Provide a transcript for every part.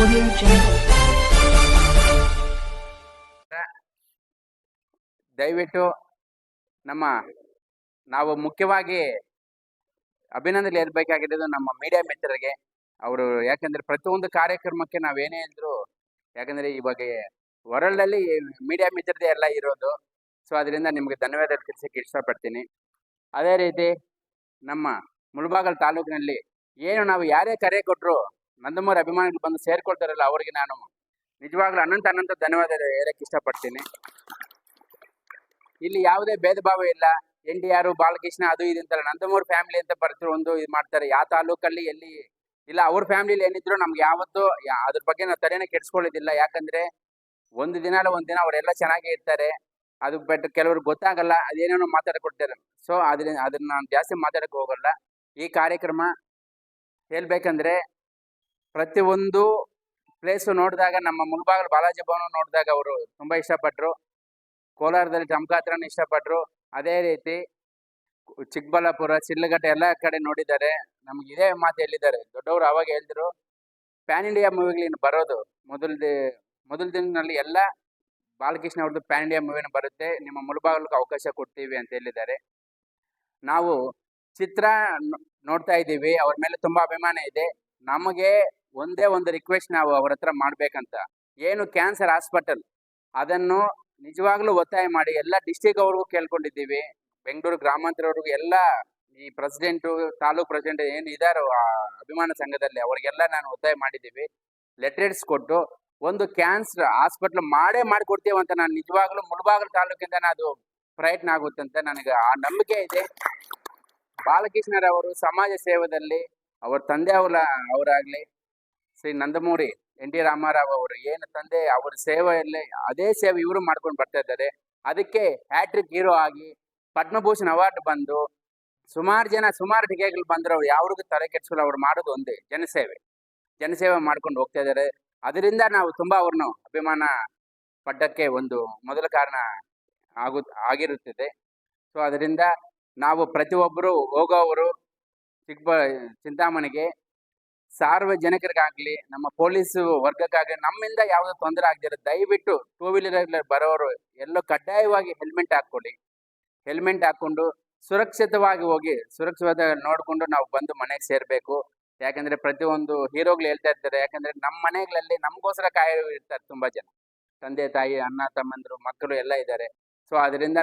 Audio Jungle. ದಯವಿಟ್ಟು ನಾವು ಮುಖ್ಯವಾಗಿ ಅಭಿನಂದನೆ ಹೇಳ್ಬೇಕಾಗಿರೋದು ನಮ್ಮ ಮೀಡಿಯಾ ಮಿತ್ರರಿಗೆ. ಅವರು ಯಾಕಂದ್ರೆ ಪ್ರತಿಯೊಂದು ಕಾರ್ಯಕ್ರಮಕ್ಕೆ ನಾವೇನೇ ಹೇಳಿದ್ರು, ಯಾಕಂದ್ರೆ ಇವಾಗ ವರ್ಲ್ಡ್ ಅಲ್ಲಿ ಮೀಡಿಯಾ ಮಿತ್ರದೇ ಎಲ್ಲ ಇರೋದು. ಸೊ ಅದರಿಂದ ನಿಮ್ಗೆ ಧನ್ಯವಾದ ತಿಳಿಸಕ್ಕೆ ಇಷ್ಟಪಡ್ತೀನಿ. ಅದೇ ರೀತಿ ನಮ್ಮ ಮುಳಬಾಗಲ್ ತಾಲೂಕಿನಲ್ಲಿ ಏನು ನಾವು ಯಾರೇ ಕರೆ ಕೊಟ್ಟರು ನಂದಮೂರಿ ಅಭಿಮಾನಿಗಳು ಬಂದು ಸೇರ್ಕೊಳ್ತಾರಲ್ಲ, ಅವರಿಗೆ ನಾನು ನಿಜವಾಗ್ಲೂ ಅನಂತ ಧನ್ಯವಾದ ಹೇಳಕ್ಕೆ ಇಷ್ಟಪಡ್ತೀನಿ. ಇಲ್ಲಿ ಯಾವುದೇ ಭೇದ ಭಾವ ಇಲ್ಲ. NTR, ಬಾಲಕೃಷ್ಣ ಅದು ಇದು ಅಂತಾರೆ, ನಂದಮೂರಿ ಫ್ಯಾಮಿಲಿ ಅಂತ ಬರ್ತಾರೆ, ಒಂದು ಇದು ಮಾಡ್ತಾರೆ. ಯಾವ ತಾಲೂಕಲ್ಲಿ ಎಲ್ಲಿ ಇಲ್ಲ, ಅವ್ರ ಫ್ಯಾಮಿಲಿ ಏನಿದ್ರು ನಮ್ಗೆ ಯಾವತ್ತೂ ಅದ್ರ ಬಗ್ಗೆ ನಾವು ತಲೆನೇ ಕೆಡ್ಸ್ಕೊಳ್ಳೋದಿಲ್ಲ. ಯಾಕಂದ್ರೆ ಒಂದು ದಿನ ಅಲ್ಲ ಒಂದ್ ದಿನ ಅವರೆಲ್ಲ ಚೆನ್ನಾಗಿ ಇರ್ತಾರೆ. ಅದು ಬಟ್ ಕೆಲವ್ರಿಗೆ ಗೊತ್ತಾಗಲ್ಲ, ಅದೇನೇನೋ ಮಾತಾಡ್ಕೊಡ್ತಾರೆ. ಸೊ ಅದನ್ನ ನಾನು ಜಾಸ್ತಿ ಮಾತಾಡಕ್ ಹೋಗಲ್ಲ. ಈ ಕಾರ್ಯಕ್ರಮ ಹೇಳ್ಬೇಕಂದ್ರೆ ಪ್ರತಿಯೊಂದು ಪ್ಲೇಸು ನೋಡಿದಾಗ, ನಮ್ಮ ಮುಳಬಾಗಲ್ ಬಾಲಾಜಿ ಭವನ ನೋಡಿದಾಗ ಅವರು ತುಂಬಾ ಇಷ್ಟಪಟ್ರು. ಕೋಲಾರದಲ್ಲಿ ಟಮಕಾತ್ರನ ಇಷ್ಟಪಟ್ರು. ಅದೇ ರೀತಿ ಚಿಕ್ಕಬಳ್ಳಾಪುರ, ಶಿಡ್ಲಘಟ್ಟ ಎಲ್ಲ ಕಡೆ ನೋಡಿದ್ದಾರೆ. ನಮ್ಗೆ ಇದೇ ಮಾತು ಹೇಳಿದ್ದಾರೆ ದೊಡ್ಡವರು. ಅವಾಗ ಹೇಳಿದ್ರು, ಪ್ಯಾನ್ ಇಂಡಿಯಾ ಮೂವಿಗಳು ಬರೋದು ಮೊದಲ ದಿನದಲ್ಲಿ ಎಲ್ಲ ಬಾಲಕೃಷ್ಣ ಅವ್ರದ್ದು ಪ್ಯಾನ್ ಇಂಡಿಯಾ ಮೂವಿನ ಬರುತ್ತೆ, ನಿಮ್ಮ ಮುಳಬಾಗಲ್ಗೆ ಅವಕಾಶ ಕೊಡ್ತೀವಿ ಅಂತ ಹೇಳಿದ್ದಾರೆ. ನಾವು ಚಿತ್ರ ನೋಡ್ತಾ ಇದ್ದೀವಿ, ಅವ್ರ ಮೇಲೆ ತುಂಬಾ ಅಭಿಮಾನ ಇದೆ. ನಮಗೆ ಒಂದೇ ಒಂದು ರಿಕ್ವೆಸ್ಟ್ ನಾವು ಅವ್ರ ಹತ್ರ ಮಾಡ್ಬೇಕಂತ, ಏನು ಕ್ಯಾನ್ಸರ್ ಹಾಸ್ಪಿಟಲ್ ಅದನ್ನು ನಿಜವಾಗ್ಲೂ ಒತ್ತಾಯ ಮಾಡಿ ಎಲ್ಲ ಡಿಸ್ಟಿಕ್ ಅವ್ರಿಗೂ ಕೇಳ್ಕೊಂಡಿದ್ದೀವಿ, ಬೆಂಗಳೂರು ಗ್ರಾಮಾಂತರವ್ರಿಗೂ, ಎಲ್ಲ ಈ ಪ್ರೆಸಿಡೆಂಟು, ತಾಲೂಕ್ ಪ್ರೆಸಿಡೆಂಟ್ ಏನು ಇದಾರೋ ಆ ಅಭಿಮಾನ ಸಂಘದಲ್ಲಿ ಅವ್ರಿಗೆಲ್ಲ ನಾನು ಒತ್ತಾಯ ಮಾಡಿದ್ದೀವಿ. ಲೆಟರ್ಸ್ ಕೊಟ್ಟು ಒಂದು ಕ್ಯಾನ್ಸರ್ ಹಾಸ್ಪಿಟಲ್ ಮಾಡಿಕೊಡ್ತೀವಿ ಅಂತ ನಾನು ನಿಜವಾಗ್ಲೂ ಮುಳಬಾಗಲ್ ತಾಲೂಕಿಂದ ಅದು ಪ್ರಯತ್ನ ಆಗುತ್ತಂತ ನನಗೆ ಆ ನಂಬಿಕೆ ಇದೆ. ಬಾಲಕೃಷ್ಣರವರು ಸಮಾಜ ಸೇವೆಯಲ್ಲಿ ಅವ್ರ ತಂದೆ ಅವರಾಗ್ಲಿ, ಶ್ರೀ ನಂದಮೂರಿ NT ರಾಮಾರಾವ್ ಅವರು ಏನು ತಂದೆ, ಅವ್ರ ಸೇವೆಯಲ್ಲಿ ಅದೇ ಸೇವೆ ಇವರು ಮಾಡ್ಕೊಂಡು ಬರ್ತಾ ಇದ್ದಾರೆ. ಅದಕ್ಕೆ ಹ್ಯಾಟ್ರಿಕ್ ಹೀರೋ ಆಗಿ ಪದ್ಮಭೂಷಣ್ ಅವಾರ್ಡ್ ಬಂದು ಸುಮಾರು ಟಿಕೆಗಳು ಬಂದ್ರೆ ಅವ್ರು ಯಾವ್ರಿಗೂ ತಲೆ ಕೆಡ್ಸಲ್ಲ. ಅವ್ರು ಮಾಡೋದು ಒಂದೇ ಜನಸೇವೆ ಮಾಡ್ಕೊಂಡು ಹೋಗ್ತಾ ಇದ್ದಾರೆ. ಅದರಿಂದ ನಾವು ತುಂಬಾ ಅವ್ರನ್ನು ಅಭಿಮಾನ ಪಟ್ಟಕ್ಕೆ ಒಂದು ಮೊದಲ ಕಾರಣ ಆಗಿರುತ್ತದೆ. ಸೊ ಅದರಿಂದ ನಾವು ಪ್ರತಿಯೊಬ್ಬರು ಹೋಗೋವರು ಚಿಂತಾಮಣಿಗೆ ಸಾರ್ವಜನಿಕರಿಗಾಗ್ಲಿ, ನಮ್ಮ ಪೊಲೀಸ್ ವರ್ಗಕ್ಕಾಗಲಿ ನಮ್ಮಿಂದ ಯಾವ್ದು ತೊಂದರೆ ಆಗದಿರೋ ದಯವಿಟ್ಟು ಟೂ ವೀಲರ್ ಬರೋರು ಎಲ್ಲೋ ಕಡ್ಡಾಯವಾಗಿ ಹೆಲ್ಮೆಟ್ ಹಾಕೊಂಡು ಸುರಕ್ಷಿತವಾಗಿ ಹೋಗಿ ಸುರಕ್ಷಿತವಾಗಿ ನೋಡ್ಕೊಂಡು ನಾವು ಬಂದು ಮನೆಗೆ ಸೇರ್ಬೇಕು. ಯಾಕಂದ್ರೆ ಪ್ರತಿಯೊಂದು ಹೀರೋಗಳು ಹೇಳ್ತಾ ಇರ್ತಾರೆ, ಯಾಕಂದ್ರೆ ನಮ್ಮ ಮನೆಗಳಲ್ಲಿ ನಮಗೋಸ್ಕರ ಇರ್ತಾರೆ ತುಂಬಾ ಜನ, ತಂದೆ ತಾಯಿ, ಅಣ್ಣ ತಮ್ಮಂದ್ರು, ಮಕ್ಕಳು ಎಲ್ಲ ಇದ್ದಾರೆ. ಸೊ ಅದರಿಂದ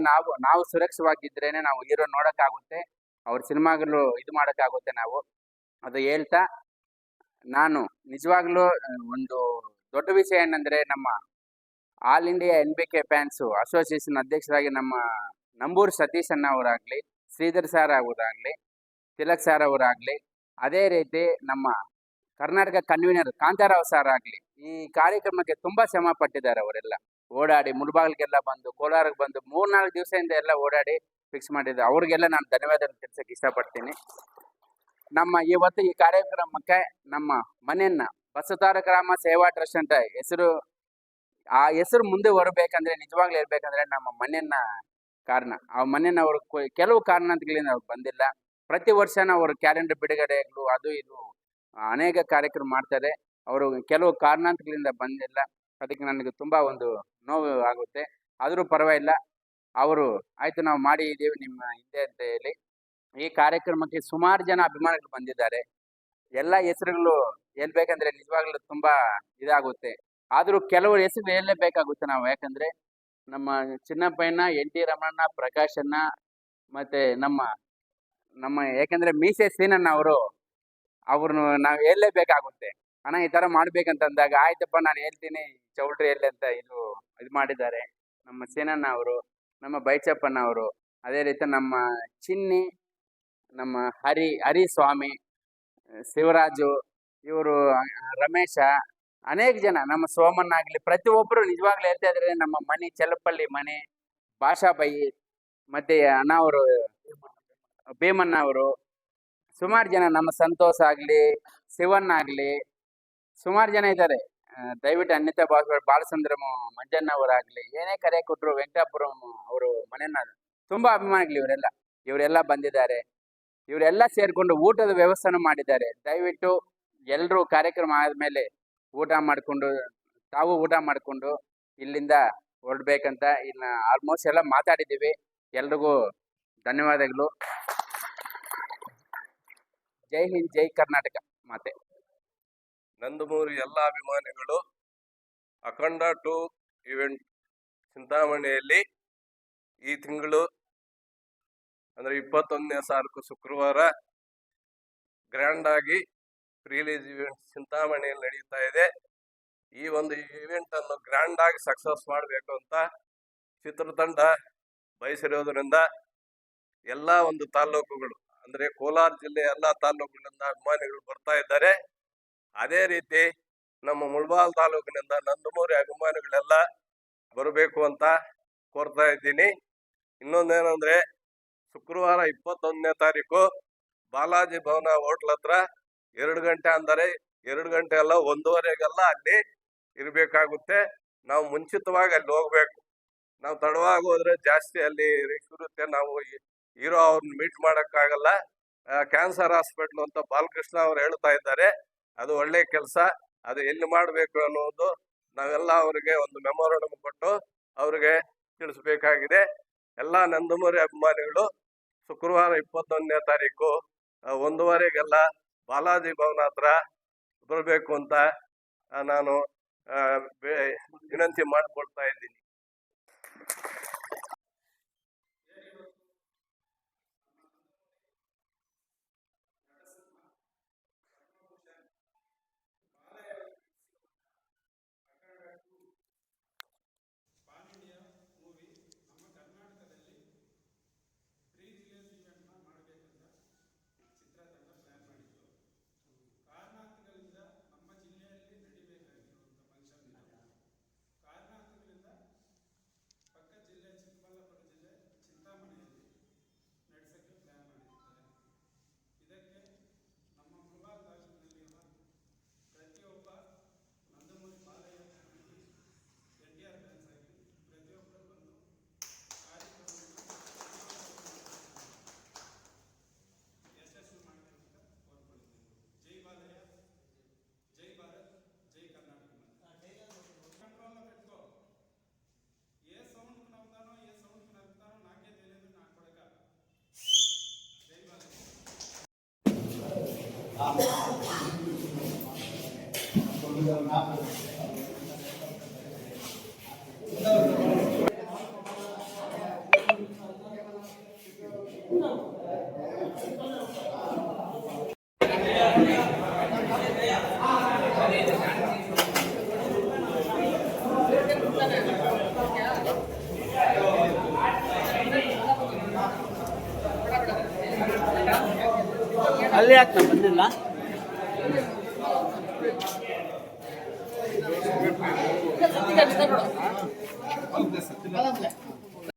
ನಾವು ಸುರಕ್ಷಿತವಾಗಿದ್ರೇನೆ ನಾವು ಹೀರೋ ನೋಡಕ್ಕಾಗುತ್ತೆ, ಅವ್ರ ಸಿನಿಮಾಗಳು ಇದು ಮಾಡೋಕ್ಕಾಗುತ್ತೆ. ನಾವು ಅದು ಹೇಳ್ತಾ, ನಾನು ನಿಜವಾಗ್ಲೂ ಒಂದು ದೊಡ್ಡ ವಿಷಯ ಏನಂದ್ರೆ, ನಮ್ಮ all India NBK fans association ಅಧ್ಯಕ್ಷರಾಗಿ ನಮ್ಮ ನಂಬೂರು ಸತೀಶ್ ಅಣ್ಣ ಅವರಾಗ್ಲಿ, ಶ್ರೀಧರ್ ಸಾರ್ ಅವರಾಗ್ಲಿ, ತಿಲಕ್ ಸಾರ್ ಅವರಾಗ್ಲಿ, ಅದೇ ರೀತಿ ನಮ್ಮ ಕರ್ನಾಟಕ ಕನ್ವೀನರ್ ಕಾಂತಾರಾವ್ ಸಾರ್ ಆಗ್ಲಿ, ಈ ಕಾರ್ಯಕ್ರಮಕ್ಕೆ ತುಂಬಾ ಶ್ರಮ ಪಟ್ಟಿದ್ದಾರೆ. ಅವರೆಲ್ಲ ಓಡಾಡಿ ಮುಳಬಾಗಿಲಿಗೆಲ್ಲ ಬಂದು, ಕೋಲಾರಕ್ಕೆ ಬಂದು 3-4 ದಿವಸದಿಂದ ಎಲ್ಲ ಓಡಾಡಿ ಫಿಕ್ಸ್ ಮಾಡಿದ್ದಾರೆ. ಅವ್ರಿಗೆಲ್ಲ ನಾನು ಧನ್ಯವಾದ ತಿಳಿಸಕ್ಕೆ ಇಷ್ಟಪಡ್ತೀನಿ. ನಮ್ಮ ಇವತ್ತು ಈ ಕಾರ್ಯಕ್ರಮಕ್ಕೆ ನಮ್ಮ ಮನೆಯನ್ನ ಬಸವತಾರ ಗ್ರಾಮ ಸೇವಾ ಟ್ರಸ್ಟ್ ಅಂತ ಆ ಹೆಸರು ಮುಂದೆ ಬರಬೇಕಂದ್ರೆ, ನಿಜವಾಗ್ಲೂ ಇರ್ಬೇಕಂದ್ರೆ ನಮ್ಮ ಮನೆಯನ್ನ ಕಾರಣ. ಆ ಮನೆಯನ್ನ ಅವರು ಕೆಲವು ಕಾರಣಗಳಿಂದ ಅವ್ರು ಬಂದಿಲ್ಲ. ಪ್ರತಿ ವರ್ಷನ ಅವರು ಕ್ಯಾಲೆಂಡರ್ ಬಿಡುಗಡೆಗಳು ಅದು ಇದು ಅನೇಕ ಕಾರ್ಯಕ್ರಮ ಮಾಡ್ತಾರೆ. ಅವರು ಕೆಲವು ಕಾರಣಾಂತರಗಳಿಂದ ಬಂದಿಲ್ಲ. ಅದಕ್ಕೆ ನನಗೆ ತುಂಬಾ ಒಂದು ನೋವು ಆಗುತ್ತೆ. ಆದ್ರೂ ಪರವಾಗಿಲ್ಲ, ಅವರು ಆಯ್ತು ನಾವು ಮಾಡಿದ್ದೀವಿ ನಿಮ್ಮ ಹಿಂದೆ ಅಂತ ಹೇಳಿ ಈ ಕಾರ್ಯಕ್ರಮಕ್ಕೆ ಸುಮಾರು ಜನ ಅಭಿಮಾನಿಗಳು ಬಂದಿದ್ದಾರೆ. ಎಲ್ಲ ಹೆಸರುಗಳು ಹೇಳ್ಬೇಕಂದ್ರೆ ನಿಜವಾಗ್ಲೂ ತುಂಬಾ ಇದಾಗುತ್ತೆ. ಆದ್ರೂ ಕೆಲವರು ಹೆಸರು ಹೇಳಲೇಬೇಕಾಗುತ್ತೆ ನಾವು. ಯಾಕಂದ್ರೆ ನಮ್ಮ ಚಿನ್ನಪ್ಪಯ್ಯನ, NT ರಮಣಣ್ಣ, ಪ್ರಕಾಶಣ್ಣ, ಮತ್ತೆ ನಮ್ಮ ಯಾಕಂದ್ರೆ ಮೀಸೆ ಸೀನಣ್ಣ ಅವ್ರನ್ನು ನಾವು ಹೇಳಲೇಬೇಕಾಗುತ್ತೆ. ಅಣ್ಣ ಈ ತರ ಮಾಡ್ಬೇಕಂತಂದಾಗ ಆಯ್ತಪ್ಪ ನಾನು ಹೇಳ್ತೀನಿ ಚೌಲ್ಟ್ರಿ ಎಲ್ಲಿ ಅಂತ ಇದು ಮಾಡಿದ್ದಾರೆ. ನಮ್ಮ ಸೀನಣ್ಣ ಅವರು, ನಮ್ಮ ಬೈಚಪ್ಪಣ್ಣ ಅವರು, ಅದೇ ರೀತಿ ನಮ್ಮ ಚಿನ್ನಿ, ನಮ್ಮ ಹರಿಸ್ವಾಮಿ, ಶಿವರಾಜು, ಇವರು ರಮೇಶ, ಅನೇಕ ಜನ, ನಮ್ಮ ಸೋಮಣ್ಣ ಆಗ್ಲಿ, ಪ್ರತಿಯೊಬ್ಬರು ನಿಜವಾಗ್ಲೂ ಹೇಳ್ತಾ ಇದ್ರೆ ನಮ್ಮ ಮನೆ ಚೆಲ್ಲಪಳ್ಳಿ ಮನೆ ಭಾಷಾಬೈ, ಮತ್ತೆ ಅಣ್ಣ ಅವರು ಭೀಮಣ್ಣ ಅವರು, ಸುಮಾರು ಜನ, ನಮ್ಮ ಸಂತೋಷ್ ಆಗ್ಲಿ, ಶಿವಣ್ಣ ಆಗ್ಲಿ, ಸುಮಾರು ಜನ ಇದ್ದಾರೆ. ದಯವಿಟ್ಟು ಅನ್ಯತಾ ಬಾಲಚಂದ್ರಂ ಮಂಜಣ್ಣ ಅವರಾಗ್ಲಿ, ಏನೇ ಕರೆ ಕೊಟ್ಟರು, ವೆಂಕಟಾಪುರಂ ಅವರು ಮನೆಯನ್ನ ತುಂಬಾ ಅಭಿಮಾನಿಗಳು ಇವರೆಲ್ಲ ಬಂದಿದ್ದಾರೆ. ಇವರೆಲ್ಲ ಸೇರ್ಕೊಂಡು ಊಟದ ವ್ಯವಸ್ಥೆನೂ ಮಾಡಿದ್ದಾರೆ. ದಯವಿಟ್ಟು ಎಲ್ಲರೂ ಕಾರ್ಯಕ್ರಮ ಆದ್ಮೇಲೆ ಊಟ ಮಾಡಿಕೊಂಡು ತಾವು ಊಟ ಮಾಡಿಕೊಂಡು ಇಲ್ಲಿಂದ ಹೊರಡ್ಬೇಕಂತ ಇನ್ನ ಆಲ್ಮೋಸ್ಟ್ ಎಲ್ಲ ಮಾತಾಡಿದ್ದೀವಿ. ಎಲ್ರಿಗೂ ಧನ್ಯವಾದಗಳು. ಜೈ ಹಿಂದ್, ಜೈ ಕರ್ನಾಟಕ ಮಾತೆ. ನಂದಮೂರಿ ಎಲ್ಲ ಅಭಿಮಾನಿಗಳು ಅಖಂಡ 2 ಇವೆಂಟ್ ಚಿಂತಾಮಣಿಯಲ್ಲಿ ಈ ತಿಂಗಳು ಅಂದ್ರೆ 21ನೇ ತಾರೀಕು ಶುಕ್ರವಾರ ಗ್ರ್ಯಾಂಡ್ ಆಗಿ ರಿಲೀಸ್ ಇವೆಂಟ್ ಚಿಂತಾಮಣಿಯಲ್ಲಿ ನಡೀತಾ ಇದೆ. ಈ ಒಂದು ಇವೆಂಟ್ ಅನ್ನು ಗ್ರ್ಯಾಂಡ್ ಆಗಿ ಸಕ್ಸಸ್ ಮಾಡಬೇಕು ಅಂತ ಚಿತ್ರತಂಡ ಬಯಸಿರೋದ್ರಿಂದ ಎಲ್ಲ ಒಂದು ತಾಲೂಕುಗಳು ಅಂದ್ರೆ ಕೋಲಾರ ಜಿಲ್ಲೆ ಎಲ್ಲ ತಾಲೂಕಿನಿಂದ ಅಭಿಮಾನಿಗಳು ಬರ್ತಾ ಇದ್ದಾರೆ. ಅದೇ ರೀತಿ ನಮ್ಮ ಮುಳಬಾಲ್ ತಾಲೂಕಿನಿಂದ ನಂದಮೂರಿ ಅಭಿಮಾನಿಗಳೆಲ್ಲ ಬರಬೇಕು ಅಂತ ಕೋರ್ತಾ ಇದ್ದೀನಿ. ಇನ್ನೊಂದೇನಂದ್ರೆ ಶುಕ್ರವಾರ 21ನೇ ತಾರೀಕು ಬಾಲಾಜಿ ಭವನ ಹೋಟ್ಲ್ ಹತ್ರ 2 ಗಂಟೆ ಅಂದರೆ 2 ಗಂಟೆ ಅಲ್ಲ 1:30ಗೆಲ್ಲ ಅಲ್ಲಿ ಇರಬೇಕಾಗುತ್ತೆ. ನಾವು ಮುಂಚಿತವಾಗಿ ಅಲ್ಲಿ ಹೋಗ್ಬೇಕು. ನಾವು ತಡವಾಗಿ ಹೋದ್ರೆ ಜಾಸ್ತಿ ಅಲ್ಲಿ ರಶ್ ಇರುತ್ತೆ. ನಾವು ಹೀರೋ ಅವ್ರನ್ನ ಮೀಟ್ ಮಾಡಕ್ಕಾಗಲ್ಲ. ಕ್ಯಾನ್ಸರ್ ಹಾಸ್ಪಿಟ್ಲ್ ಅಂತ ಬಾಲಕೃಷ್ಣ ಅವ್ರು ಹೇಳ್ತಾ ಇದ್ದಾರೆ. ಅದು ಒಳ್ಳೆ ಕೆಲಸ. ಅದು ಎಲ್ಲಿ ಮಾಡಬೇಕು ಅನ್ನೋದು ನಾವೆಲ್ಲ ಅವರಿಗೆ ಒಂದು ಮೆಮೊರಂಡಮ್ ಕೊಟ್ಟು ಅವ್ರಿಗೆ ತಿಳಿಸ್ಬೇಕಾಗಿದೆ. ಎಲ್ಲ ನಂದಮೂರಿ ಅಭಿಮಾನಿಗಳು ಶುಕ್ರವಾರ 21ನೇ ತಾರೀಕು 1:30ಗೆಲ್ಲ ಬಾಲಾಜಿ ಭವನ ಹತ್ರ ಬರಬೇಕು ಅಂತ ನಾನು ವಿನಂತಿ ಮಾಡಿಕೊಳ್ತಾ ಇದ್ದೀನಿ. ಅಲ್ಲಿ ಯಾಕೆ ಬಂದಿಲ್ಲ?